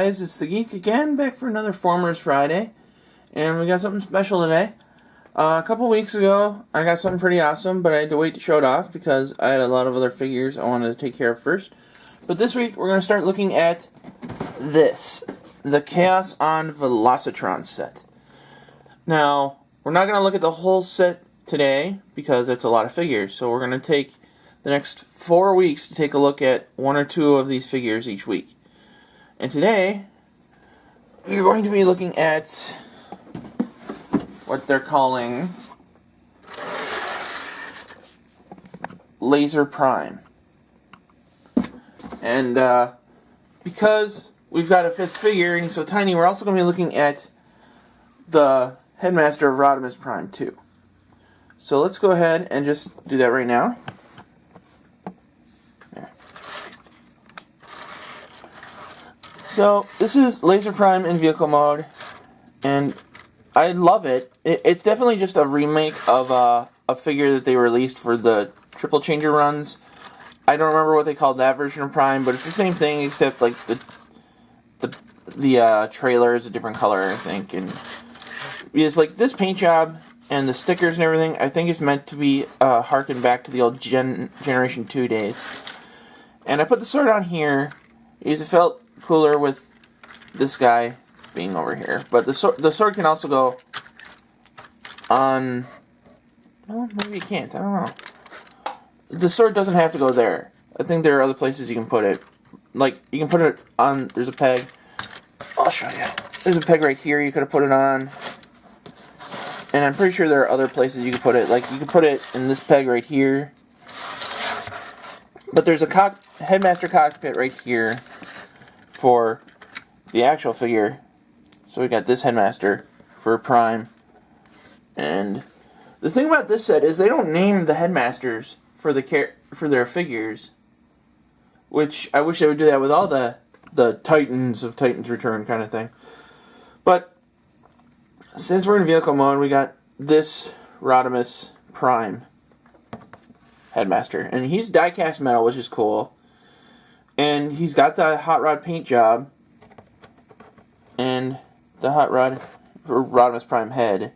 guys, it's the Geek again, back for another Formers Friday, and we got something special today. A couple weeks ago, I got something pretty awesome, but I had to wait to show it off because I had a lot of other figures I wanted to take care of first. But this week, we're going to start looking at this, the Chaos on Velocitron set. Now, we're not going to look at the whole set today because it's a lot of figures, so we're going to take the next 4 weeks to take a look at one or two of these figures each week. And today, we're going to be looking at what they're calling Lazer Prime. And because we've got a fifth figure and he's so tiny, we're also going to be looking at the Headmaster of Rodimus Prime too. So let's go ahead and just do that right now. So, this is Lazer Prime in vehicle mode, and I love it. It's definitely just a remake of a figure that they released for the Triple Changer runs. I don't remember what they called that version of Prime, but it's the same thing except like the trailer is a different color, I think. And it's like this paint job and the stickers and everything, I think is meant to be harken back to the old Generation 2 days. And I put the sword on here because it felt cooler with this guy being over here. But the sword can also go on... Well, maybe it can't. I don't know. The sword doesn't have to go there. I think there are other places you can put it. Like, you can put it on... There's a peg. I'll show you. There's a peg right here you could have put it on. And I'm pretty sure there are other places you could put it. Like, you could put it in this peg right here. But there's a Headmaster cockpit right here for the actual figure. So we got this Headmaster for Prime. And the thing about this set is they don't name the Headmasters for their figures, which I wish they would do that with all the Titans of Titans Return kind of thing. But since we're in vehicle mode, we got this Rodimus Prime Headmaster, and he's die-cast metal, which is cool. And he's got the hot rod paint job and the hot rod for Rodimus Prime head.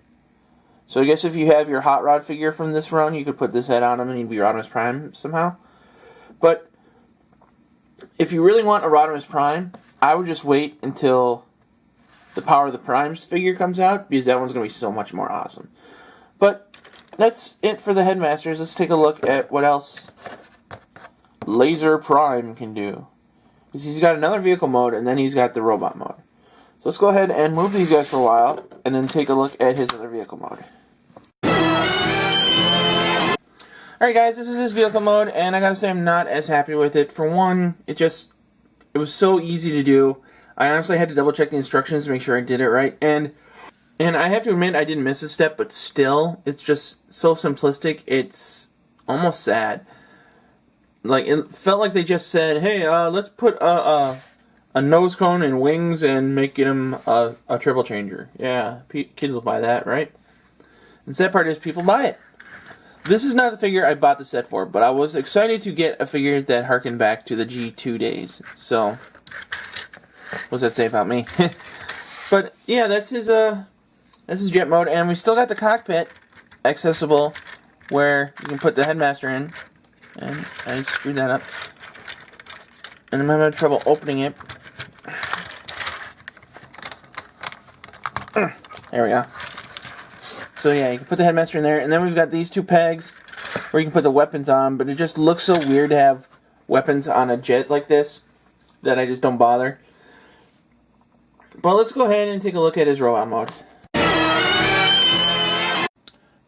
So I guess if you have your hot rod figure from this run, you could put this head on him and he'd be Rodimus Prime somehow. But if you really want a Rodimus Prime, I would just wait until the Power of the Primes figure comes out, because that one's going to be so much more awesome. But that's it for the Headmasters. Let's take a look at what else Lazer Prime can do. Because he's got another vehicle mode, and then he's got the robot mode. So let's go ahead and move these guys for a while, and then take a look at his other vehicle mode. Alright guys, this is his vehicle mode, and I gotta say I'm not as happy with it. For one, it was so easy to do. I honestly had to double check the instructions to make sure I did it right, and I have to admit I didn't miss a step, but still, it's just so simplistic, it's almost sad. Like, it felt like they just said, hey, let's put a nose cone and wings and make him a triple changer. Yeah, kids will buy that, right? And the sad part is people buy it. This is not the figure I bought the set for, but I was excited to get a figure that harkened back to the G2 days. So, what does that say about me? But, yeah, that's his jet mode, and we still got the cockpit accessible where you can put the Headmaster in. And I screwed that up. And I'm having trouble opening it. There we go. So yeah, you can put the Headmaster in there. And then we've got these two pegs where you can put the weapons on. But it just looks so weird to have weapons on a jet like this that I just don't bother. But let's go ahead and take a look at his robot mode.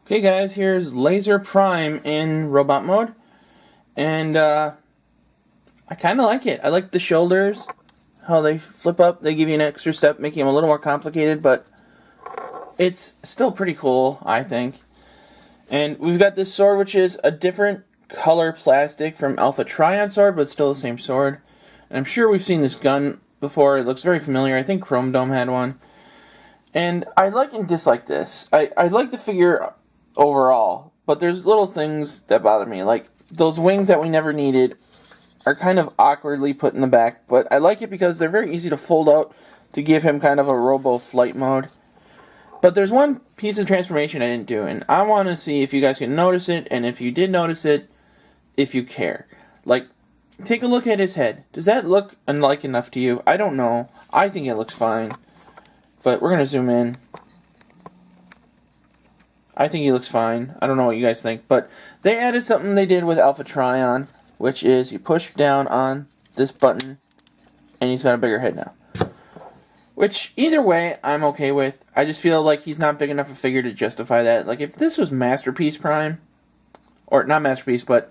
Okay guys, here's Lazer Prime in robot mode. And I kind of like it. I like the shoulders, how they flip up. They give you an extra step, making them a little more complicated, but it's still pretty cool, I think. And we've got this sword, which is a different color plastic from Alpha Trion sword, but still the same sword. And I'm sure we've seen this gun before. It looks very familiar. I think Chrome Dome had one. And I like and dislike this. I like the figure overall, but there's little things that bother me, like those wings that we never needed are kind of awkwardly put in the back, but I like it because they're very easy to fold out to give him kind of a robo flight mode. But there's one piece of transformation I didn't do, and I want to see if you guys can notice it, and if you did notice it, if you care. Like, take a look at his head. Does that look unlike enough to you? I don't know. I think it looks fine. But we're going to zoom in. I think he looks fine. I don't know what you guys think. But they added something they did with Alpha Trion, which is you push down on this button, and he's got a bigger head now. Which, either way, I'm okay with. I just feel like he's not big enough a figure to justify that. Like, if this was Masterpiece Prime, or not Masterpiece, but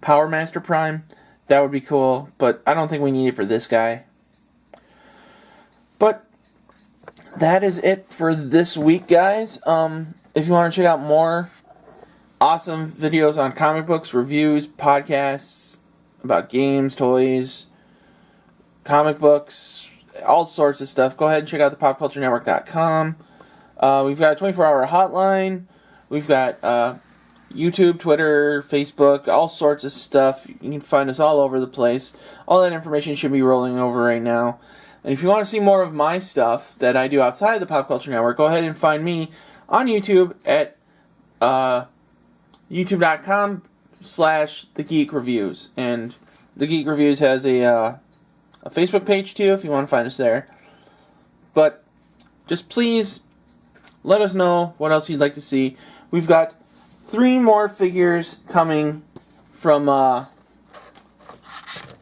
Power Master Prime, that would be cool. But I don't think we need it for this guy. But that is it for this week, guys. If you want to check out more awesome videos on comic books, reviews, podcasts, about games, toys, comic books, all sorts of stuff, go ahead and check out the popculturenetwork.com. We've got a 24-hour hotline. We've got YouTube, Twitter, Facebook, all sorts of stuff. You can find us all over the place. All that information should be rolling over right now. And if you want to see more of my stuff that I do outside the Pop Culture Network, go ahead and find me on YouTube at youtube.com/The Geek Reviews. And The Geek Reviews has a Facebook page too if you want to find us there. But just please let us know what else you'd like to see. We've got 3 more figures coming from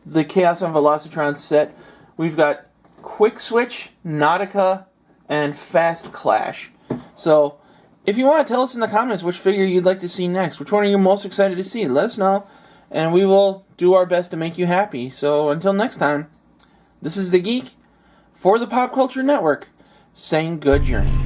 the Chaos on Velocitron set. We've got Quick Switch, Nautica, and Fast Clash. So, if you want to tell us in the comments which figure you'd like to see next, which one are you most excited to see, let us know, and we will do our best to make you happy. So, until next time, this is The Geek for the Pop Culture Network, saying good journey.